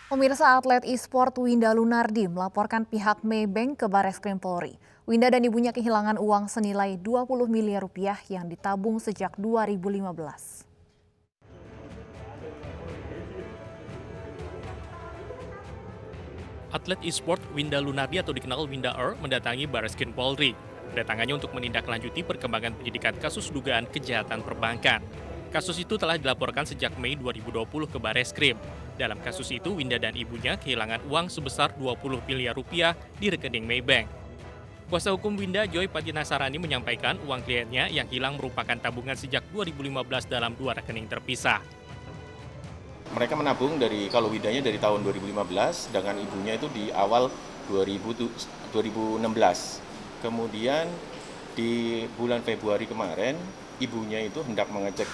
Pemirsa atlet e-sport Winda Lunardi melaporkan pihak Maybank ke Barreskrim Polri. Winda dan ibunya kehilangan uang senilai 20 miliar rupiah yang ditabung sejak 2015. Atlet e-sport Winda Lunardi atau dikenal Winda R mendatangi Barreskrim Polri. Kedatangannya untuk menindaklanjuti perkembangan penyidikan kasus dugaan kejahatan perbankan. Kasus itu telah dilaporkan sejak Mei 2020 ke Barreskrim. Dalam kasus itu, Winda dan ibunya kehilangan uang sebesar 20 miliar rupiah di rekening Maybank. Kuasa hukum Winda, Joy Patinasarani, menyampaikan uang kliennya yang hilang merupakan tabungan sejak 2015 dalam dua rekening terpisah. Mereka menabung kalau Windanya dari tahun 2015, dengan ibunya itu di awal 2016. Kemudian di bulan Februari kemarin, ibunya itu hendak mengecek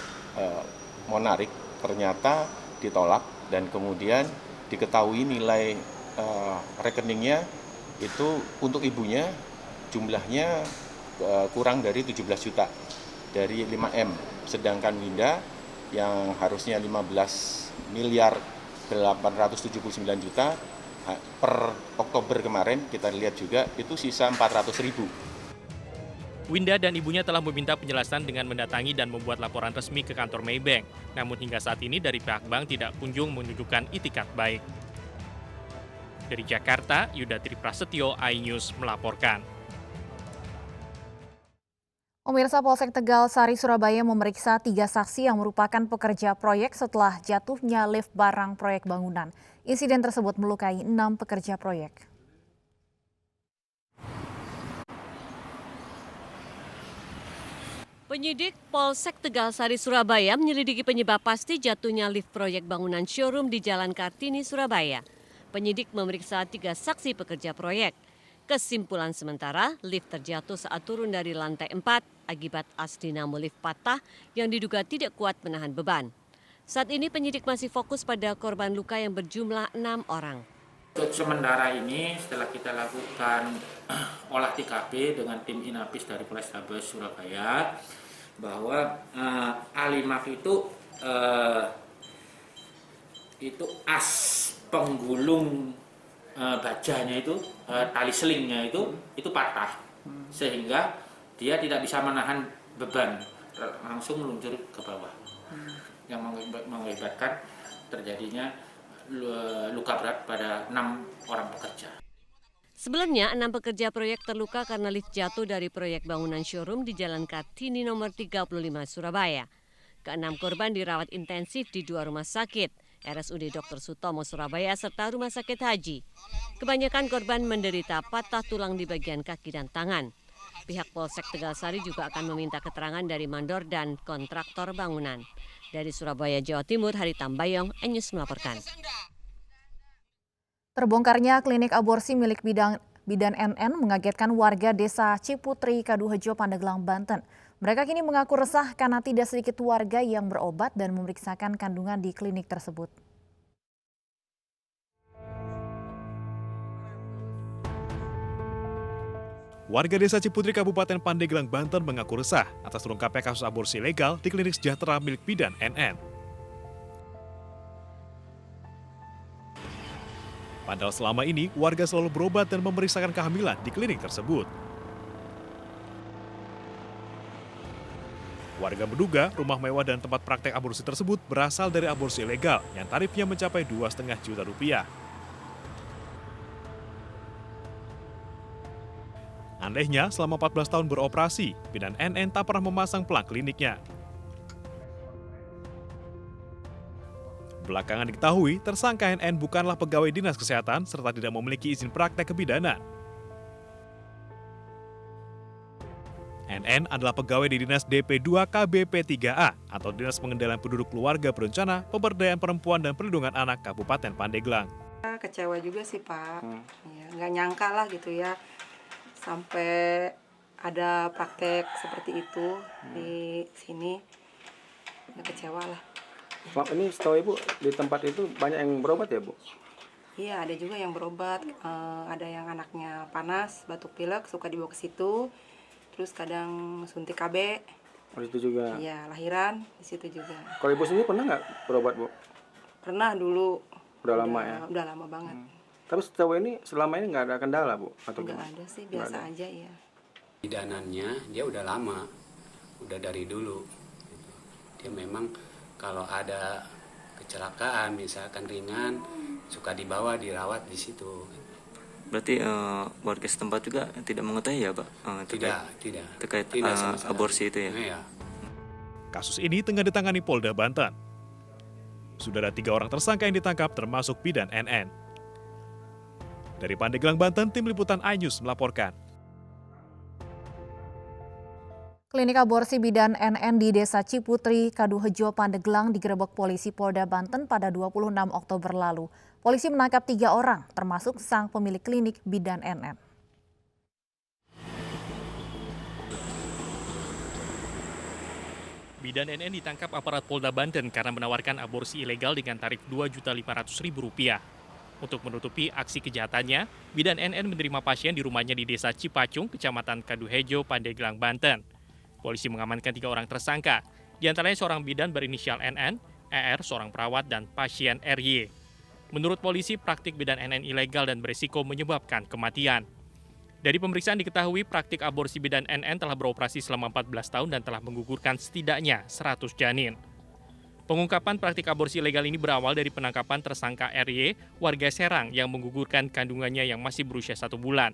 mau narik, ternyata ditolak dan kemudian diketahui nilai rekeningnya itu untuk ibunya jumlahnya kurang dari 17 juta dari 5M, sedangkan Winda yang harusnya 15 miliar 879 juta per Oktober kemarin kita lihat juga itu sisa 400.000. Winda dan ibunya telah meminta penjelasan dengan mendatangi dan membuat laporan resmi ke kantor Maybank. Namun hingga saat ini dari pihak bank tidak kunjung menunjukkan itikat baik. Dari Jakarta, Yuda Triprasetyo, iNews melaporkan. Pemirsa Polsek Tegal Sari Surabaya memeriksa 3 saksi yang merupakan pekerja proyek setelah jatuhnya lift barang proyek bangunan. Insiden tersebut melukai 6 pekerja proyek. Penyidik Polsek Tegal Sari Surabaya menyelidiki penyebab pasti jatuhnya lift proyek bangunan showroom di Jalan Kartini, Surabaya. Penyidik memeriksa 3 saksi pekerja proyek. Kesimpulan sementara, lift terjatuh saat turun dari lantai 4 akibat as dinamo lift patah yang diduga tidak kuat menahan beban. Saat ini penyidik masih fokus pada korban luka yang berjumlah 6 orang. Untuk sementara ini setelah kita lakukan olah TKP dengan tim Inapis dari Polrestabes Surabaya, bahwa Alimak itu as penggulung bajanya itu, tali selingnya itu patah, sehingga dia tidak bisa menahan beban, langsung meluncur ke bawah, yang mengakibatkan terjadinya luka berat pada 6 orang pekerja. Sebelumnya, 6 pekerja proyek terluka karena lift jatuh dari proyek bangunan showroom di Jalan Kartini nomor 35 Surabaya. Ke-6 korban dirawat intensif di 2 rumah sakit, RSUD Dr. Sutomo Surabaya serta Rumah Sakit Haji. Kebanyakan korban menderita patah tulang di bagian kaki dan tangan. Pihak Polsek Tegal Sari juga akan meminta keterangan dari mandor dan kontraktor bangunan. Dari Surabaya, Jawa Timur, Hari Tambayong, iNews melaporkan. Terbongkarnya klinik aborsi milik bidan NN mengagetkan warga desa Ciputri, Kaduhejo, Pandeglang, Banten. Mereka kini mengaku resah karena tidak sedikit warga yang berobat dan memeriksakan kandungan di klinik tersebut. Warga desa Ciputri, Kabupaten Pandeglang, Banten mengaku resah atas terungkapnya kasus aborsi ilegal di klinik sejahtera milik bidan NN. Padahal selama ini warga selalu berobat dan memeriksakan kehamilan di klinik tersebut. Warga menduga rumah mewah dan tempat praktek aborsi tersebut berasal dari aborsi ilegal yang tarifnya mencapai 2,5 juta rupiah. Anehnya, selama 14 tahun beroperasi, bidan NN tak pernah memasang pelang kliniknya. Belakangan diketahui, tersangka NN bukanlah pegawai dinas kesehatan serta tidak memiliki izin praktek kebidanan. NN adalah pegawai di Dinas DP2 KBP 3A atau Dinas Pengendalian Penduduk Keluarga Berencana, Pemberdayaan Perempuan dan Perlindungan Anak Kabupaten Pandeglang. Kecewa juga sih Pak, ya, nggak nyangka lah gitu ya, sampai ada praktek seperti itu di sini, ya kecewa lah. Pak, ini setahu Ibu di tempat itu banyak yang berobat ya Bu? Iya, ada juga yang berobat, ada yang anaknya panas, batuk pilek, suka dibawa ke situ, terus kadang suntik KB. Oh itu juga? Iya, lahiran di situ juga. Kalau Ibu sendiri pernah nggak berobat Bu? Pernah dulu, Udah lama ya? Udah lama banget. Tapi setahu ini selama ini nggak ada kendala, Bu? Atau Nggak gimana? ada sih, biasa aja ya. Pidanannya dia udah lama, udah dari dulu. Dia memang kalau ada kecelakaan misalkan ringan suka dibawa dirawat di situ. Berarti warga setempat juga tidak mengetahui ya, Pak? Terkait aborsi itu ya? Iya. Kasus ini tengah ditangani Polda Banten. Sudah ada 3 orang tersangka yang ditangkap termasuk bidan NN. Dari Pandeglang, Banten, tim liputan iNews melaporkan. Klinik aborsi bidan NN di Desa Ciputri, Kaduhejo, Pandeglang digerebek polisi Polda Banten pada 26 Oktober lalu. Polisi menangkap 3 orang, termasuk sang pemilik klinik bidan NN. Bidan NN ditangkap aparat Polda Banten karena menawarkan aborsi ilegal dengan tarif Rp2.500.000. Untuk menutupi aksi kejahatannya, bidan NN menerima pasien di rumahnya di Desa Cipacung, Kecamatan Kaduhejo, Pandeglang, Banten. Polisi mengamankan 3 orang tersangka, di antaranya seorang bidan berinisial NN, ER, seorang perawat, dan pasien RY. Menurut polisi, praktik bidan NN ilegal dan berisiko menyebabkan kematian. Dari pemeriksaan diketahui praktik aborsi bidan NN telah beroperasi selama 14 tahun dan telah menggugurkan setidaknya 100 janin. Pengungkapan praktik aborsi ilegal ini berawal dari penangkapan tersangka RY, warga Serang yang menggugurkan kandungannya yang masih berusia 1 bulan.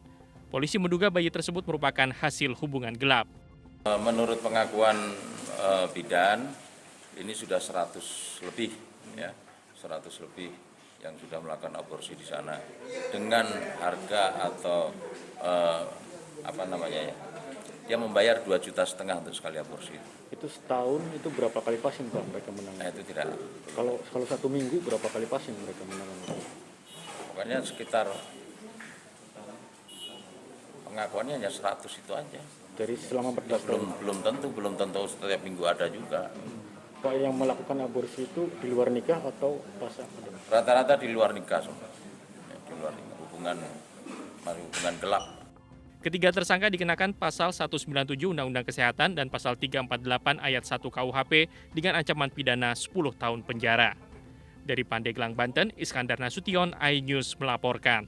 Polisi menduga bayi tersebut merupakan hasil hubungan gelap. Menurut pengakuan bidan, ini sudah 100 lebih, ya, 100 lebih yang sudah melakukan aborsi di sana dengan harga atau dia membayar 2,5 juta untuk sekali aborsi. Itu setahun itu berapa kali pasien Pak mereka menangani? Nah, itu tidak. Kalau 1 minggu berapa kali pasien mereka menangani? Pokoknya sekitar pengakuannya hanya 100 itu aja. Dari selama 14 tahun? Belum tentu setiap minggu ada juga. Pak yang melakukan aborsi itu di luar nikah atau pasangan? Rata-rata di luar nikah semua. Ya, di luar nikah, hubungan gelap. Ketiga tersangka dikenakan pasal 197 Undang-Undang Kesehatan dan pasal 348 ayat 1 KUHP dengan ancaman pidana 10 tahun penjara. Dari Pandeglang, Banten, Iskandar Nasution, iNews melaporkan.